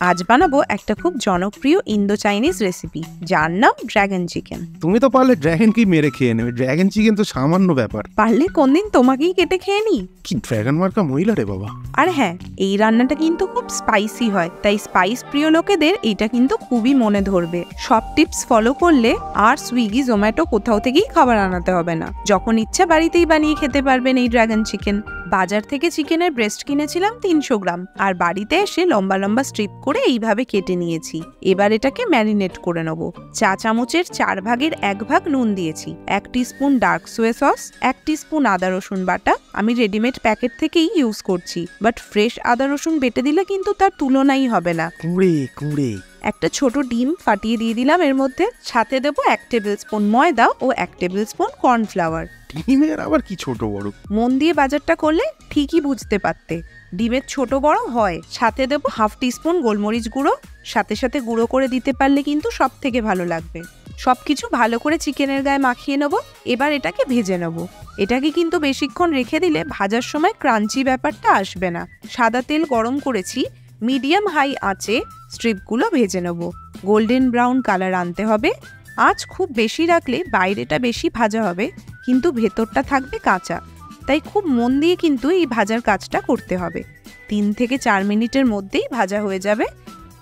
আজ বানাবো একটা খুব জনপ্রিয় ইন্দো চাইনিজ রেসিপি, যার নাম ড্রাগন চিকেন। তুমি তো পারলে ড্রাগন কি মেরে খেয়ে নেবে, ড্রাগন চিকেন তো সামান্য ব্যাপার। পারলে কোনদিন তোমাকেই কেটে খেয়ে নি। কি ড্রাগন মার্কা মহিলা রে বাবা। আর হ্যাঁ, এই রান্নাটা কিন্তু খুব স্পাইসি হয়, তাই স্পাইস প্রিয় লোকেদের এটা কিন্তু খুবই মনে ধরবে। সব টিপস ফলো করলে আর সুইগি জোম্যাটো কোথাও থেকেই খাবার আনাতে হবে না। যখন ইচ্ছা বাড়িতেই বানিয়ে খেতে পারবেন এই ড্রাগন চিকেন। বাজার থেকে চিকেনের ব্রেস্ট কিনেছিলাম 300 গ্রাম, আর বাড়িতে এসে লম্বা লম্বা স্ট্রিপ করে এইভাবে কেটে নিয়েছি। এবার এটাকে ম্যারিনেট করে নেব। চা চামচের 4 ভাগের 1 ভাগ নুন দিয়েছি, 1 টিস্পুন ডার্ক সোয়া সস, 1 টিস্পুন আদা রসুন বাটা। আমি রেডিমেড প্যাকেট থেকেই ইউজ করছি, বাট ফ্রেশ আদা রসুন বেটে দিলে কিন্তু তার তুলনাই হবে না। কুড়ে একটা ছোট ডিম ফাটিয়ে দিয়ে দিলাম এর মধ্যে। সাথে দেবো 1 টেবিল স্পুন ময়দা ও 1 টেবিল স্পুন কর্নফ্লাওয়ার। ডিমের আবার কি ছোট বড়? মন দিয়ে বাজারটা করলে ঠিকই বুঝতে পারতে, ডিমের ছোট বড় হয়। সাথে দেবো 1/2 টিস্পুন গোলমরিচ গুঁড়ো, সাথে সাথে গুঁড়ো করে দিতে পারলে কিন্তু সব থেকে ভালো লাগবে। সবকিছু ভালো করে চিকেনের গায়ে মাখিয়ে নেবো। এবার এটাকে ভেজে নেব। এটাকে কিন্তু বেশিক্ষণ রেখে দিলে ভাজার সময় ক্রাঞ্চি ব্যাপারটা আসবে না। সাদা তেল গরম করেছি, মিডিয়াম হাই আঁচে স্ট্রিপগুলো ভেজে নেব। গোল্ডেন ব্রাউন কালার আনতে হবে। আঁচ খুব বেশি রাখলে বাইরেটা বেশি ভাজা হবে, কিন্তু ভেতরটা থাকবে কাঁচা, তাই খুব মন দিয়ে কিন্তু এই ভাজার কাজটা করতে হবে। 3 থেকে 4 মিনিটের মধ্যেই ভাজা হয়ে যাবে।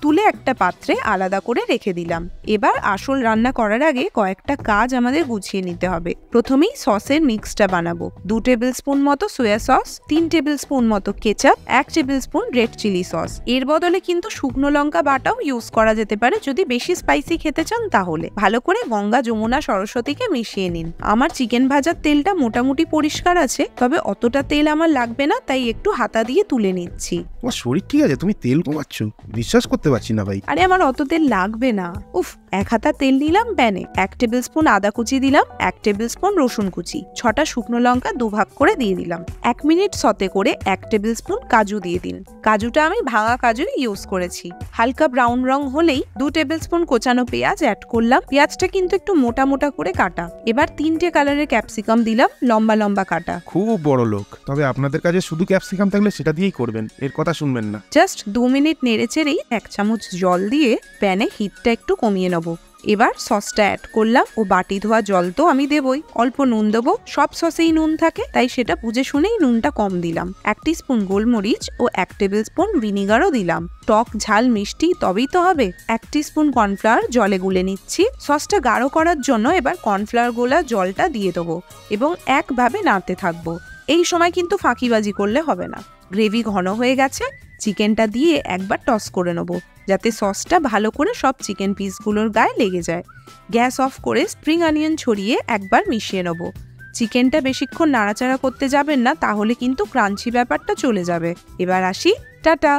তুলে একটা পাত্রে আলাদা করে রেখে দিলাম। এবার আসল রান্না করার আগে কয়েকটা কাজ আমাদের গুছিয়ে নিতে হবে। প্রথমেই সসের মিক্সটা বানাবো। 2 টেবিল স্পুন মতো সোয়া সস, 3 টেবিল স্পুন মতো ketchup, 1 tablespoon red chilli sauce. এর বদলে কিন্তু শুকনো লঙ্কা বাটাও ইউজ করা যেতে পারে যদি বেশি স্পাইসি খেতে চান তাহলে। ভালো করে গঙ্গা যমুনা সরস্বতীকে মিশিয়ে নিন। আমার চিকেন ভাজার তেলটা মোটামুটি পরিষ্কার আছে, তবে অতটা তেল আমার লাগবে না, তাই একটু হাতা দিয়ে তুলে নিচ্ছি। তোমার শরীর ঠিক আছে? তুমি তেল কমাচ্ছ? বিশ্বাস করতে পারছি না ভাই। আরে আমার অত তেল লাগবে না। উফ, 1 হাতা তেল নিলাম প্যানে। 1 টেবিল স্পুন আদা কুচি দিলাম, 1 টেবিল স্পুন রসুন কুচি, 6টা শুকনো লঙ্কা 2 ভাগ করে দিয়ে দিলাম। 1 মিনিট সতে করে 1 টেবিল স্পুন কাজু দিয়ে দিন। কাজুটা আমি ভাঙা কাজুই ইউজ করেছি। হালকা ব্রাউন রং হলেই 2 টেবিল স্পুন কোচানো পেঁয়াজ অ্যাড করলাম। পেঁয়াজটা কিন্তু একটু মোটা মোটা করে কাটা। এবার 3টে কালারের ক্যাপসিকাম দিলাম, লম্বা লম্বা কাটা। খুব বড় লোক, তবে আপনাদের কাছে শুধু ক্যাপসিকাম থাকলে সেটা দিয়েই করবেন, এর কথা শুনবেন না। জাস্ট 2 মিনিট নেড়েচেড়েই 1 চামচ জল দিয়ে প্যানে হিটটা একটু কমিয়ে নেব। এবার সসটা অ্যাড করলাম, ও বাটি ধোয়া জল তো আমি দেবই। অল্প নুন দেবো, সব সসেই নুন থাকে, তাই সেটা বুঝে শুনেই নুনটা কম দিলাম। 1 টিস্পুন গোলমরিচ ও 1 টেবিল স্পুন ভিনিগারও দিলাম। টক ঝাল মিষ্টি তবেই তো হবে। 1 টিস্পুন কর্নফ্লাওয়ার জলে গুলে নিচ্ছি। সসটা গাঢ় করার জন্য এবার কর্নফ্লাওয়ার গোলা জলটা দিয়ে দেবো এবং একভাবে নাড়তে থাকবো। এই সময় কিন্তু ফাঁকিবাজি করলে হবে না। গ্রেভি ঘন হয়ে গেছে, চিকেনটা দিয়ে একবার টস করে নেবো, যাতে সসটা ভালো করে সব চিকেন পিসগুলোর গায়ে লেগে যায়। গ্যাস অফ করে স্প্রিং অনিয়ন ছড়িয়ে একবার মিশিয়ে নেবো। চিকেনটা বেশিক্ষণ নাড়াচাড়া করতে যাবেন না, তাহলে কিন্তু ক্রাঞ্চি ব্যাপারটা চলে যাবে। এবার আসি, টাটা।